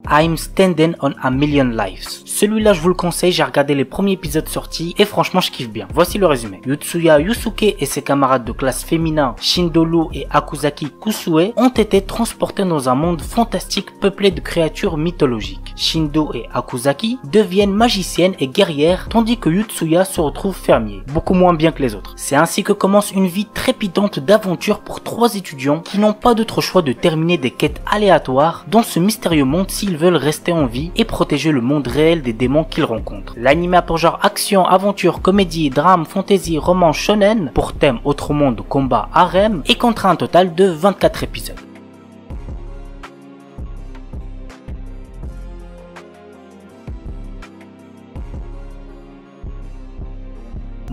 I'm Standing on a Million Lives. Celui-là je vous le conseille, j'ai regardé les premiers épisodes sortis et franchement je kiffe bien. Voici le résumé. Yutsuya Yusuke et ses camarades de classe féminins Shindolu et Akuzaki Kusue ont été transportés dans un monde fantastique peuplé de créatures mythologiques. Shindo et Akuzaki deviennent magiciennes et guerrières tandis que Yutsuya se retrouve fermier, beaucoup moins bien que les autres. C'est ainsi que commence une vie trépidante d'aventure pour trois étudiants qui n'ont pas d'autre choix de terminer des quêtes aléatoires dans ce mystérieux monde s'ils veulent rester en vie et protéger le monde réel des démons qu'ils rencontrent. L'anime a pour genre action, aventure, comédie, drame, fantasy, roman, shonen, pour thème autre monde, combat, harem, et comptera un total de 24 épisodes.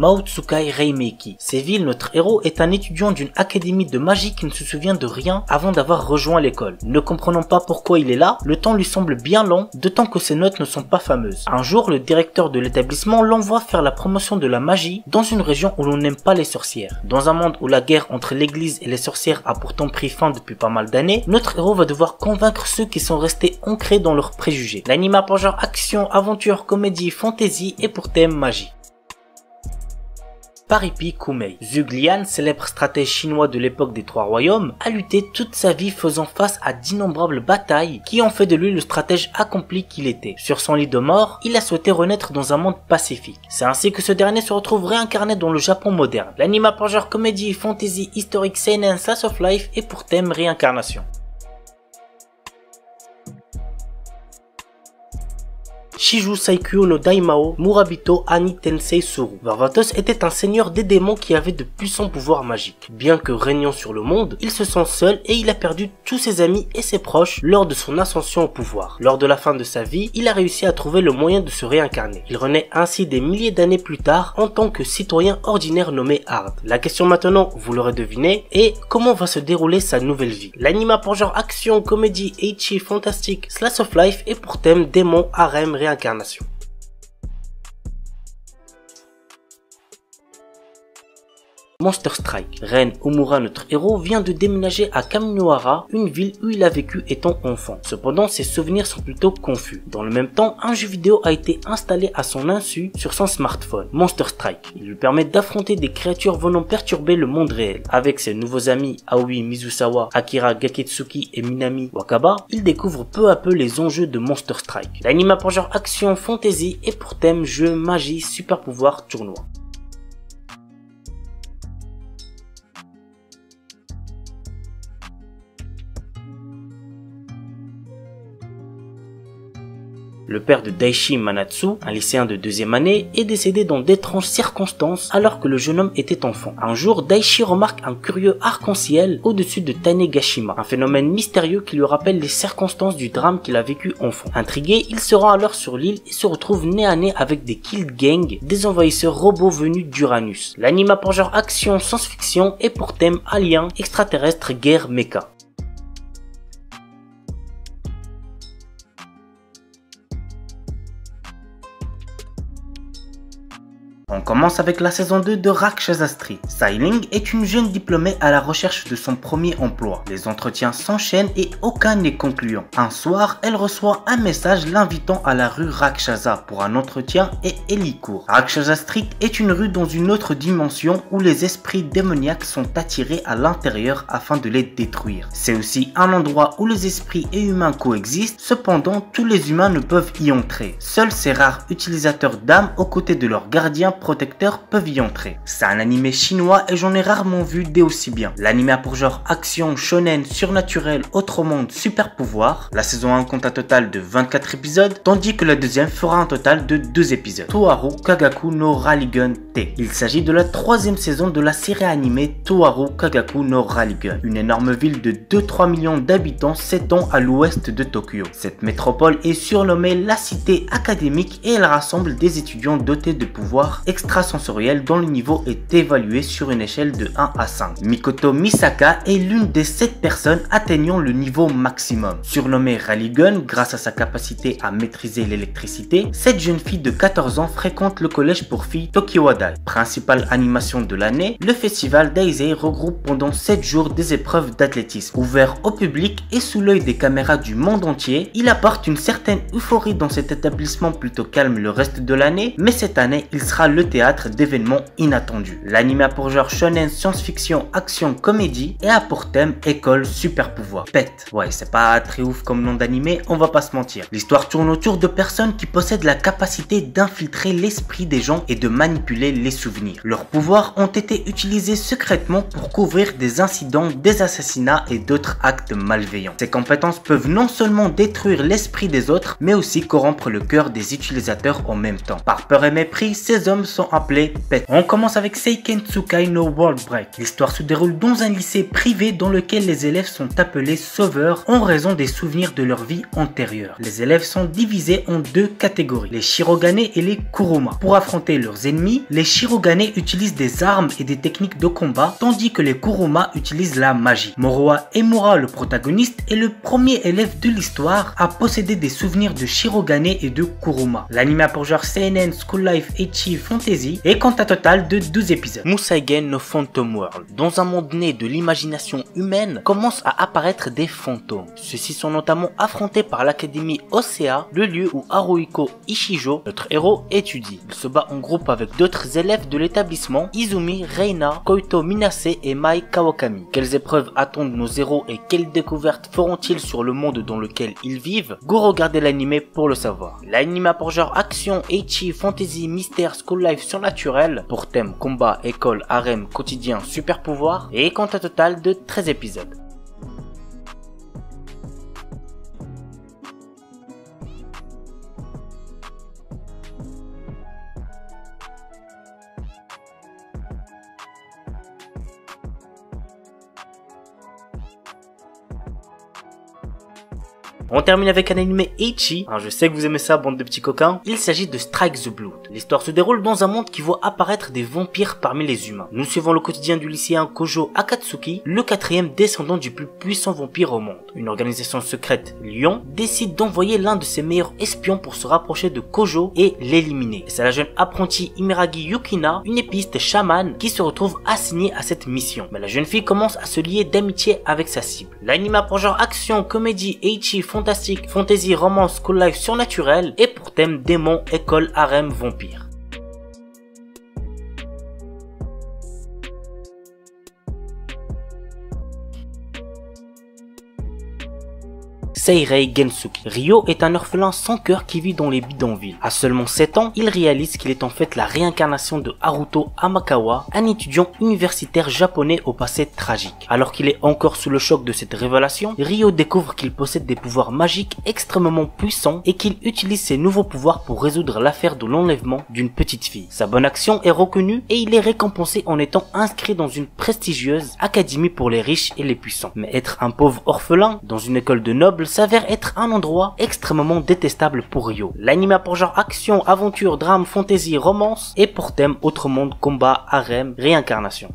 Maotsukai Reimeki. Séville, notre héros est un étudiant d'une académie de magie qui ne se souvient de rien avant d'avoir rejoint l'école. Ne comprenant pas pourquoi il est là, le temps lui semble bien long, d'autant que ses notes ne sont pas fameuses. Un jour, le directeur de l'établissement l'envoie faire la promotion de la magie dans une région où l'on n'aime pas les sorcières. Dans un monde où la guerre entre l'église et les sorcières a pourtant pris fin depuis pas mal d'années, notre héros va devoir convaincre ceux qui sont restés ancrés dans leurs préjugés. L'anime a pour genre action, aventure, comédie, fantasy et pour thème magie. Paripi Kumei. Zhuge Liang, célèbre stratège chinois de l'époque des Trois Royaumes, a lutté toute sa vie faisant face à d'innombrables batailles qui ont fait de lui le stratège accompli qu'il était. Sur son lit de mort, il a souhaité renaître dans un monde pacifique. C'est ainsi que ce dernier se retrouve réincarné dans le Japon moderne. L'anime a pour genre comédie, fantasy, historique, seinen, slice of life et pour thème réincarnation. Shiju Saikyo no Daimao Murabito Ani Tensei Suru. Varvatos était un seigneur des démons qui avait de puissants pouvoirs magiques. Bien que régnant sur le monde, il se sent seul et il a perdu tous ses amis et ses proches lors de son ascension au pouvoir. Lors de la fin de sa vie, il a réussi à trouver le moyen de se réincarner. Il renaît ainsi des milliers d'années plus tard en tant que citoyen ordinaire nommé Hard. La question maintenant, vous l'aurez deviné, est comment va se dérouler sa nouvelle vie. L'anime a pour genre action, comédie, ecchi, fantastique, slice of life et pour thème démon, harem, réincarnation. Monster Strike. Ren Omura, notre héros, vient de déménager à Kaminohara, une ville où il a vécu étant enfant. Cependant, ses souvenirs sont plutôt confus. Dans le même temps, un jeu vidéo a été installé à son insu sur son smartphone, Monster Strike. Il lui permet d'affronter des créatures venant perturber le monde réel. Avec ses nouveaux amis Aoi Mizusawa, Akira Gaketsuki et Minami Wakaba, il découvre peu à peu les enjeux de Monster Strike. L'anime a pour genre action, fantasy et pour thème jeu, magie, super pouvoir, tournoi. Le père de Daishi Manatsu, un lycéen de deuxième année, est décédé dans d'étranges circonstances alors que le jeune homme était enfant. Un jour, Daishi remarque un curieux arc-en-ciel au-dessus de Tanegashima, un phénomène mystérieux qui lui rappelle les circonstances du drame qu'il a vécu enfant. Intrigué, il se rend alors sur l'île et se retrouve nez à nez avec des Kill Gang, des envahisseurs robots venus d'Uranus. L'anime a pour genre action, science-fiction et pour thème alien, extraterrestre, guerre, mecha. On commence avec la saison 2 de Rakshasa Street. Sailing est une jeune diplômée à la recherche de son premier emploi. Les entretiens s'enchaînent et aucun n'est concluant. Un soir, elle reçoit un message l'invitant à la rue Rakshasa pour un entretien et elle y court. Rakshasa Street est une rue dans une autre dimension où les esprits démoniaques sont attirés à l'intérieur afin de les détruire. C'est aussi un endroit où les esprits et humains coexistent, cependant tous les humains ne peuvent y entrer. Seuls ces rares utilisateurs d'âmes aux côtés de leurs gardiens protecteurs peuvent y entrer. C'est un animé chinois et j'en ai rarement vu des aussi bien. L'anime a pour genre action, shonen, surnaturel, autre monde, super pouvoir. La saison 1 compte un total de 24 épisodes, tandis que la deuxième fera un total de 2 épisodes. Toharu Kagaku no Raligun T. Il s'agit de la 3e saison de la série animée Toharu Kagaku no Raligun. Une énorme ville de 2-3 millions d'habitants s'étend à l'ouest de Tokyo. Cette métropole est surnommée la cité académique et elle rassemble des étudiants dotés de pouvoirs extrasensorielle dont le niveau est évalué sur une échelle de 1 à 5. Mikoto Misaka est l'une des 7 personnes atteignant le niveau maximum. Surnommée Raygun grâce à sa capacité à maîtriser l'électricité, cette jeune fille de 14 ans fréquente le collège pour filles Tokiwadai. Principale animation de l'année, le festival Daisei regroupe pendant 7 jours des épreuves d'athlétisme. Ouvert au public et sous l'œil des caméras du monde entier, il apporte une certaine euphorie dans cet établissement plutôt calme le reste de l'année, mais cette année, il sera le théâtre d'événements inattendus. L'anime a pour genre shonen, science-fiction, action, comédie et a pour thème école, super pouvoir. Pète. Ouais, c'est pas très ouf comme nom d'animé, on va pas se mentir. L'histoire tourne autour de personnes qui possèdent la capacité d'infiltrer l'esprit des gens et de manipuler les souvenirs. Leurs pouvoirs ont été utilisés secrètement pour couvrir des incidents, des assassinats et d'autres actes malveillants. Ces compétences peuvent non seulement détruire l'esprit des autres, mais aussi corrompre le cœur des utilisateurs en même temps. Par peur et mépris, ces hommes sont appelés pets. On commence avec Seiken Tsukai no World Break. L'histoire se déroule dans un lycée privé dans lequel les élèves sont appelés sauveurs en raison des souvenirs de leur vie antérieure. Les élèves sont divisés en 2 catégories, les Shirogane et les Kuruma. Pour affronter leurs ennemis, les Shirogane utilisent des armes et des techniques de combat, tandis que les Kuruma utilisent la magie. Moroha Emura, le protagoniste, est le premier élève de l'histoire à posséder des souvenirs de Shirogane et de Kuruma. L'anime a pour genre seinen, school life, ecchi, fantasy et compte un total de 12 épisodes. Museigen no Phantom World. Dans un monde né de l'imagination humaine, commencent à apparaître des fantômes. Ceux-ci sont notamment affrontés par l'académie Osea, le lieu où Haruhiko Ishijo, notre héros, étudie. Il se bat en groupe avec d'autres élèves de l'établissement, Izumi, Reina, Koito Minase et Mai Kawakami. Quelles épreuves attendent nos héros et quelles découvertes feront-ils sur le monde dans lequel ils vivent? Go regarder l'anime pour le savoir. L'anime a pour genre action, ecchi, fantasy, mystère, school life surnaturel, pour thème combat, école, harem, quotidien, super pouvoir, et compte un total de 13 épisodes. On termine avec un anime ecchi. Je sais que vous aimez ça, bande de petits coquins. Il s'agit de Strike the Blood. L'histoire se déroule dans un monde qui voit apparaître des vampires parmi les humains. Nous suivons le quotidien du lycéen Kojo Akatsuki, le 4e descendant du plus puissant vampire au monde. Une organisation secrète, Lion, décide d'envoyer l'un de ses meilleurs espions pour se rapprocher de Kojo et l'éliminer. C'est la jeune apprentie Imeragi Yukina, une épiste chamane, qui se retrouve assignée à cette mission. Mais la jeune fille commence à se lier d'amitié avec sa cible. L'anime a pour genre action, comédie, ecchi, fantastique, fantasy, romance, school life surnaturel et pour thème démon, école, harem, vampire. Seirei Gensuki. Ryo est un orphelin sans cœur qui vit dans les bidonvilles. À seulement 7 ans, il réalise qu'il est en fait la réincarnation de Haruto Amakawa, un étudiant universitaire japonais au passé tragique. Alors qu'il est encore sous le choc de cette révélation, Ryo découvre qu'il possède des pouvoirs magiques extrêmement puissants et qu'il utilise ses nouveaux pouvoirs pour résoudre l'affaire de l'enlèvement d'une petite fille. Sa bonne action est reconnue et il est récompensé en étant inscrit dans une prestigieuse académie pour les riches et les puissants. Mais être un pauvre orphelin dans une école de nobles s'avère être un endroit extrêmement détestable pour Ryo. L'anime a pour genre action, aventure, drame, fantasy, romance et pour thème autre monde, combat, harem, réincarnation.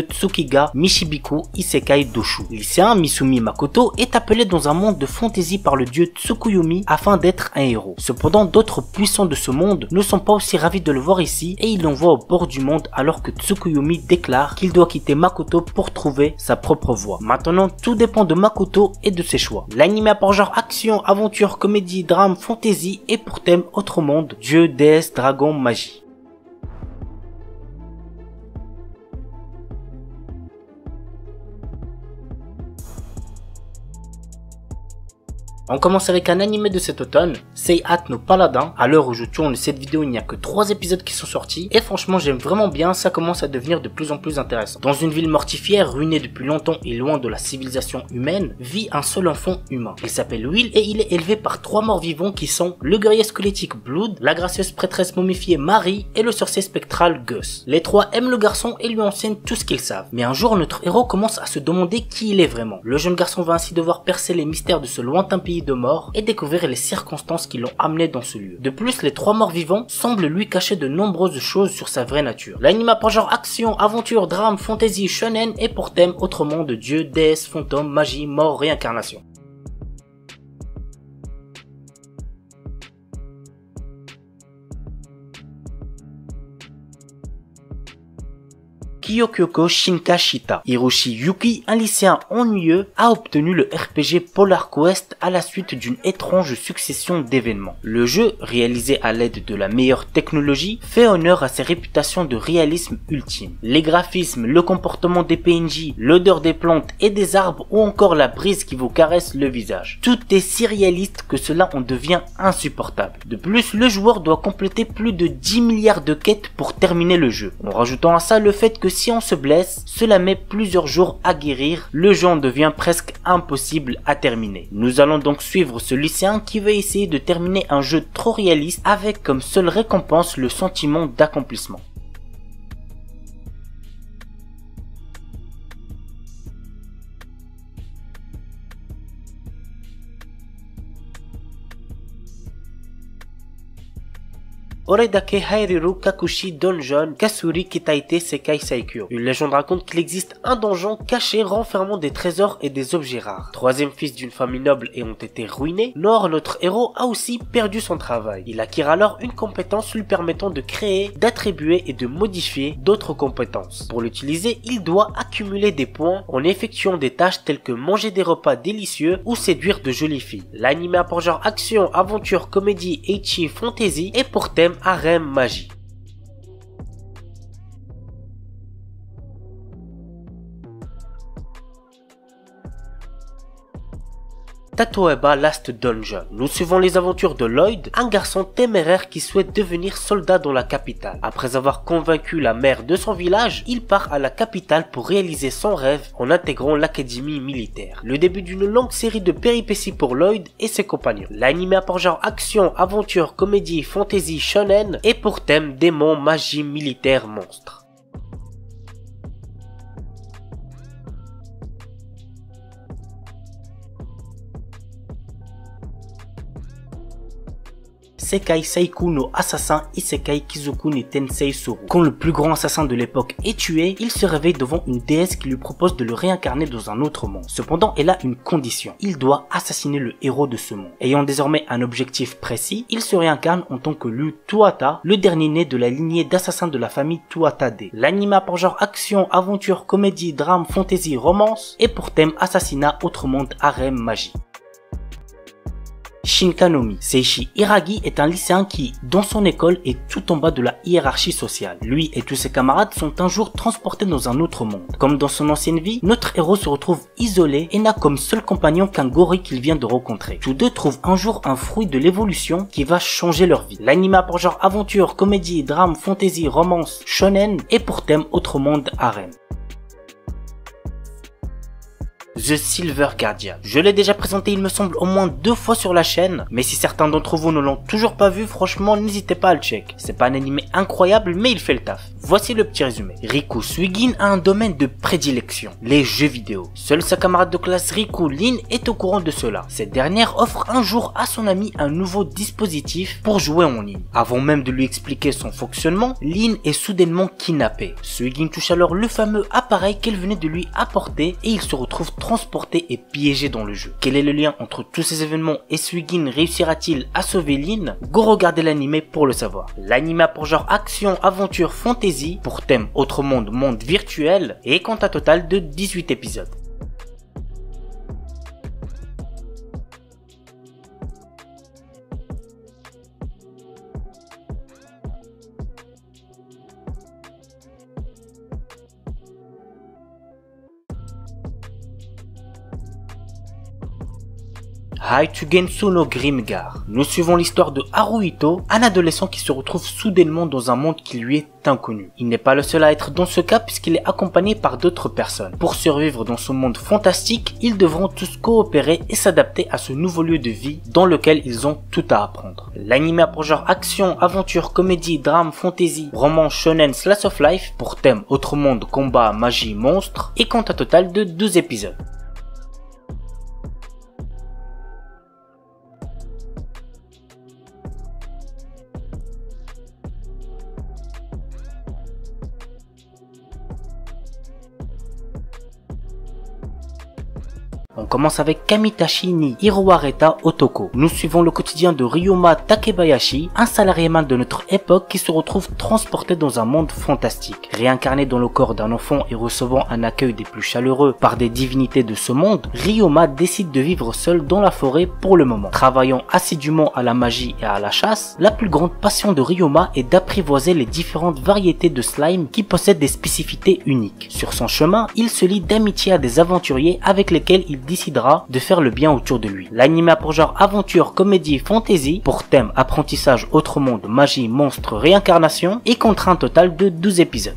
Tsukiga Mishibiku Isekai Doshu. Lycéen Misumi Makoto est appelé dans un monde de fantaisie par le dieu Tsukuyomi afin d'être un héros. Cependant, d'autres puissants de ce monde ne sont pas aussi ravis de le voir ici et ils l'envoient au bord du monde alors que Tsukuyomi déclare qu'il doit quitter Makoto pour trouver sa propre voie. Maintenant, tout dépend de Makoto et de ses choix. L'anime a pour genre action, aventure, comédie, drame, fantaisie et pour thème autre monde, dieu, déesse, dragon, magie. On commence avec un animé de cet automne, Seihat no Paladin. À l'heure où je tourne cette vidéo, il n'y a que 3 épisodes qui sont sortis et franchement j'aime vraiment bien, ça commence à devenir de plus en plus intéressant. Dans une ville mortifière, ruinée depuis longtemps et loin de la civilisation humaine, vit un seul enfant humain. Il s'appelle Will et il est élevé par 3 morts vivants qui sont le guerrier squelettique Blood, la gracieuse prêtresse momifiée Marie et le sorcier spectral Gus. Les 3 aiment le garçon et lui enseignent tout ce qu'ils savent. Mais un jour, notre héros commence à se demander qui il est vraiment. Le jeune garçon va ainsi devoir percer les mystères de ce lointain pays de mort et découvrir les circonstances qui l'ont amené dans ce lieu. De plus, les 3 morts vivants semblent lui cacher de nombreuses choses sur sa vraie nature. L'anime a pour genre action, aventure, drame, fantasy, shonen et pour thème autre monde, dieu, déesse, fantôme, magie, mort, réincarnation. Kyokyoko Shinkashita. Hiroshi Yuki, un lycéen ennuyeux, a obtenu le RPG Polar Quest à la suite d'une étrange succession d'événements. Le jeu, réalisé à l'aide de la meilleure technologie, fait honneur à ses réputations de réalisme ultime. Les graphismes, le comportement des PNJ, l'odeur des plantes et des arbres ou encore la brise qui vous caresse le visage. Tout est si réaliste que cela en devient insupportable. De plus, le joueur doit compléter plus de 10 milliards de quêtes pour terminer le jeu. En rajoutant à ça le fait que si on se blesse, cela met plusieurs jours à guérir, le jeu en devient presque impossible à terminer. Nous allons donc suivre ce lycéen qui veut essayer de terminer un jeu trop réaliste avec comme seule récompense le sentiment d'accomplissement. Oredake Hairiru Kakushi Donjon Kasuri Kitaite Sekai Saikyo. Une légende raconte qu'il existe un donjon caché renfermant des trésors et des objets rares. Troisième fils d'une famille noble ayant été ruiné, Nor, notre héros, a aussi perdu son travail. Il acquiert alors une compétence lui permettant de créer, d'attribuer et de modifier d'autres compétences. Pour l'utiliser, il doit accumuler des points en effectuant des tâches telles que manger des repas délicieux ou séduire de jolies filles. L'anime a pour genre action, aventure, comédie, ecchi, fantasy et pour thème harem magie. Tatoeba Last Dungeon. Nous suivons les aventures de Lloyd, un garçon téméraire qui souhaite devenir soldat dans la capitale. Après avoir convaincu la mère de son village, il part à la capitale pour réaliser son rêve en intégrant l'académie militaire. Le début d'une longue série de péripéties pour Lloyd et ses compagnons. L'anime a pour genre action, aventure, comédie, fantasy, shonen et pour thème démons, magie, militaire, monstre. Sekai Seiku no Assassin Isekai Kizoku ni Tensei Suru. Quand le plus grand assassin de l'époque est tué, il se réveille devant une déesse qui lui propose de le réincarner dans un autre monde. Cependant, elle a une condition. Il doit assassiner le héros de ce monde. Ayant désormais un objectif précis, il se réincarne en tant que Lu Tuata, le dernier né de la lignée d'assassins de la famille Tuatade. L'anime a pour genre action, aventure, comédie, drame, fantasy, romance et pour thème assassinat, autre monde, harem, magie. Shinkanomi. Seishi Hiragi est un lycéen qui, dans son école, est tout en bas de la hiérarchie sociale. Lui et tous ses camarades sont un jour transportés dans un autre monde. Comme dans son ancienne vie, notre héros se retrouve isolé et n'a comme seul compagnon qu'un gorille qu'il vient de rencontrer. Tous deux trouvent un jour un fruit de l'évolution qui va changer leur vie. L'anime a pour genre aventure, comédie, drame, fantasy, romance, shonen et pour thème autre monde, harem. The Silver Guardian. Je l'ai déjà présenté il me semble au moins 2 fois sur la chaîne, mais si certains d'entre vous ne l'ont toujours pas vu, franchement n'hésitez pas à le check. C'est pas un anime incroyable mais il fait le taf. Voici le petit résumé. Riku Suigin a un domaine de prédilection, les jeux vidéo. Seule sa camarade de classe Riku Lin est au courant de cela. Cette dernière offre un jour à son ami un nouveau dispositif pour jouer en ligne. Avant même de lui expliquer son fonctionnement, Lin est soudainement kidnappée. Suigin touche alors le fameux appareil qu'elle venait de lui apporter et il se retrouve transporté et piégé dans le jeu. Quel est le lien entre tous ces événements et Suigin réussira-t-il à sauver Lin? Go regarder l'anime pour le savoir. L'anime a pour genre action, aventure, fantasy, pour thème autre monde, monde virtuel et compte un total de 18 épisodes. Haitugensu no Grimgar. Nous suivons l'histoire de Haruhito, un adolescent qui se retrouve soudainement dans un monde qui lui est inconnu. Il n'est pas le seul à être dans ce cas puisqu'il est accompagné par d'autres personnes. Pour survivre dans ce monde fantastique, ils devront tous coopérer et s'adapter à ce nouveau lieu de vie dans lequel ils ont tout à apprendre. L'anime a pour genre action, aventure, comédie, drame, fantasy, roman, shonen, slice of life, pour thème autre monde, combat, magie, monstre, et compte un total de 12 épisodes. On commence avec Kamitachi ni Hiroareta Otoko. Nous suivons le quotidien de Ryoma Takebayashi, un salariéman de notre époque qui se retrouve transporté dans un monde fantastique. Réincarné dans le corps d'un enfant et recevant un accueil des plus chaleureux par des divinités de ce monde, Ryoma décide de vivre seul dans la forêt pour le moment. Travaillant assidûment à la magie et à la chasse, la plus grande passion de Ryoma est d'apprivoiser les différentes variétés de slime qui possèdent des spécificités uniques. Sur son chemin, il se lie d'amitié à des aventuriers avec lesquels il décidera de faire le bien autour de lui. L'anime a pour genre aventure, comédie, fantasy, pour thème apprentissage, autre monde, magie, monstre, réincarnation, et compte un total de 12 épisodes.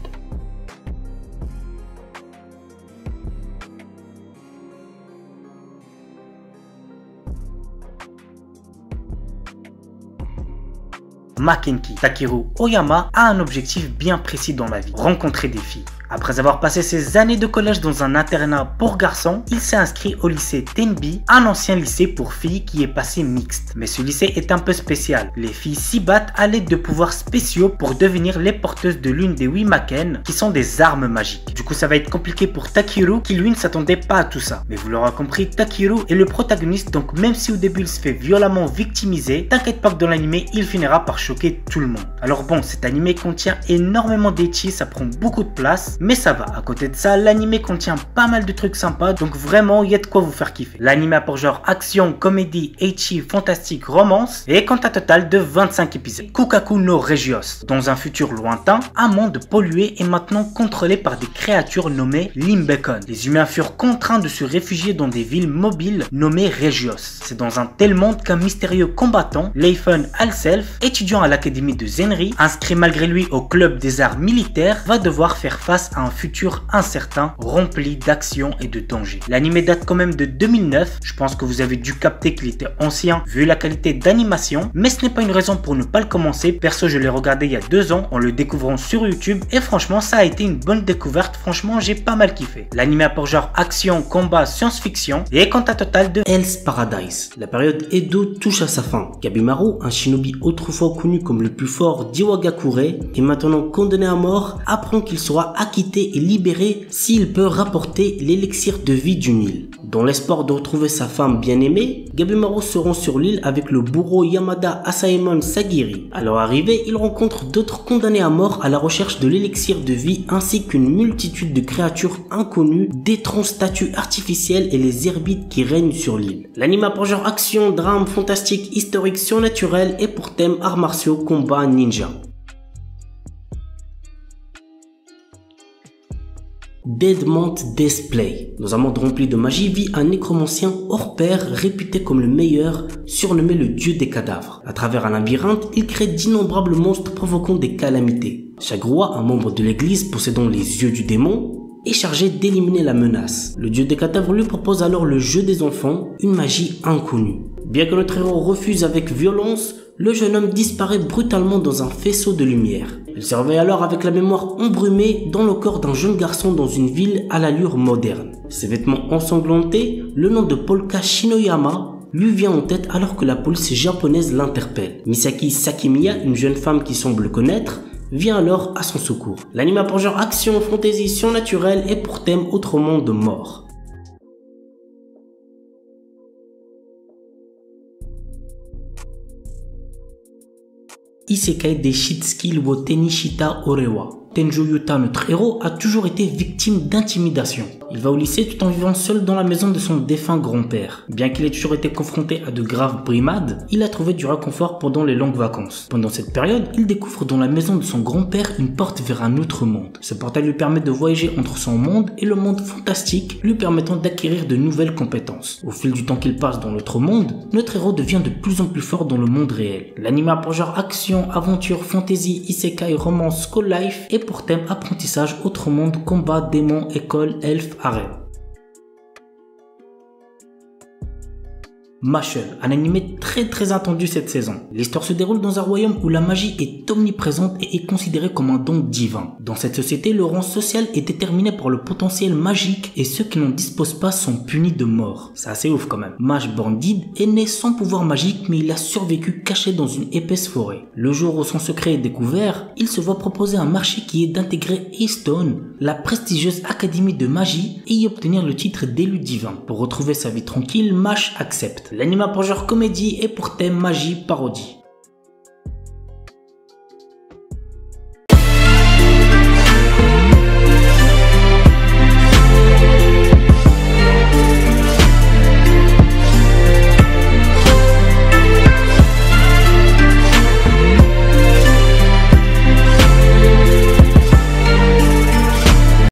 Makenki Takeru Oyama a un objectif bien précis dans la vie, rencontrer des filles. Après avoir passé ses années de collège dans un internat pour garçons, il s'est inscrit au lycée Tenbi, un ancien lycée pour filles qui est passé mixte. Mais ce lycée est un peu spécial. Les filles s'y battent à l'aide de pouvoirs spéciaux pour devenir les porteuses de l'une des 8 Maken, qui sont des armes magiques. Du coup, ça va être compliqué pour Takeru, qui lui ne s'attendait pas à tout ça. Mais vous l'aurez compris, Takeru est le protagoniste, donc même si au début il se fait violemment victimiser, t'inquiète pas que dans l'anime, il finira par choquer tout le monde. Alors bon, cet anime contient énormément d'ecchi, ça prend beaucoup de place, mais ça va. À côté de ça, l'anime contient pas mal de trucs sympas, donc vraiment, il y a de quoi vous faire kiffer. L'anime a pour genre action, comédie, ecchi, fantastique, romance, et compte un total de 25 épisodes. Kukaku no Regios. Dans un futur lointain, un monde pollué est maintenant contrôlé par des créatures nommées Limbekon. Les humains furent contraints de se réfugier dans des villes mobiles nommées Regios. C'est dans un tel monde qu'un mystérieux combattant, Leifun Alself, étudiant à l'académie de Zenri, inscrit malgré lui au club des arts militaires, va devoir faire face à un futur incertain, rempli d'action et de danger. L'anime date quand même de 2009, je pense que vous avez dû capter qu'il était ancien vu la qualité d'animation, mais ce n'est pas une raison pour ne pas le commencer. Perso, je l'ai regardé il y a 2 ans en le découvrant sur YouTube et franchement ça a été une bonne découverte, franchement j'ai pas mal kiffé. L'anime a pour genre action, combat, science-fiction et compte un total de Hell's Paradise. La période Edo touche à sa fin. Gabimaru, un shinobi autrefois connu comme le plus fort d'Iwagakure et maintenant condamné à mort, apprend qu'il sera acquitté et libéré s'il peut rapporter l'élixir de vie d'une île. Dans l'espoir de retrouver sa femme bien-aimée, Gabimaru se rend sur l'île avec le bourreau Yamada Asaemon Sagiri. À leur arrivée, il rencontre d'autres condamnés à mort à la recherche de l'élixir de vie ainsi qu'une multitude de créatures inconnues, d'étranges statues artificielles et les herbites qui règnent sur l'île. L'anime a pour genre action, drame, fantastique, historique, surnaturel et pour thème arts martiaux, combat, ninja. Deadmont Display. Dans un monde rempli de magie vit un nécromancien hors pair réputé comme le meilleur, surnommé le dieu des cadavres. À travers un labyrinthe, il crée d'innombrables monstres provoquant des calamités. Chaque roi, un membre de l'église possédant les yeux du démon, est chargé d'éliminer la menace. Le dieu des cadavres lui propose alors le jeu des enfants, une magie inconnue. Bien que notre héros refuse avec violence, le jeune homme disparaît brutalement dans un faisceau de lumière. Il se réveille alors avec la mémoire embrumée dans le corps d'un jeune garçon dans une ville à l'allure moderne. Ses vêtements ensanglantés, le nom de Polka Shinoyama lui vient en tête alors que la police japonaise l'interpelle. Misaki Sakimiya, une jeune femme qui semble le connaître, vient alors à son secours. L'anime a pour genre action, fantaisie, surnaturelle et pour thème autre monde mort. Isekai de Shitsuki wo Tenishita Orewa. Tenjo Yuta, notre héros, a toujours été victime d'intimidation. Il va au lycée tout en vivant seul dans la maison de son défunt grand-père. Bien qu'il ait toujours été confronté à de graves brimades, il a trouvé du réconfort pendant les longues vacances. Pendant cette période, il découvre dans la maison de son grand-père une porte vers un autre monde. Ce portail lui permet de voyager entre son monde et le monde fantastique, lui permettant d'acquérir de nouvelles compétences. Au fil du temps qu'il passe dans l'autre monde, notre héros devient de plus en plus fort dans le monde réel. L'anime a pour genre action, aventure, fantasy, isekai, romance, school life et pour thème apprentissage, autre monde, combat, démons, école, elfes, harem. Mashle, un animé très attendu cette saison. L'histoire se déroule dans un royaume où la magie est omniprésente et est considérée comme un don divin. Dans cette société, le rang social est déterminé par le potentiel magique et ceux qui n'en disposent pas sont punis de mort. C'est assez ouf quand même. Mage Bandid est né sans pouvoir magique mais il a survécu caché dans une épaisse forêt. Le jour où son secret est découvert, il se voit proposer un marché qui est d'intégrer Eastone, la prestigieuse académie de magie, et y obtenir le titre d'élu divin. Pour retrouver sa vie tranquille, Mash accepte. L'anime a pour genre comédie et pour thème magie parodie.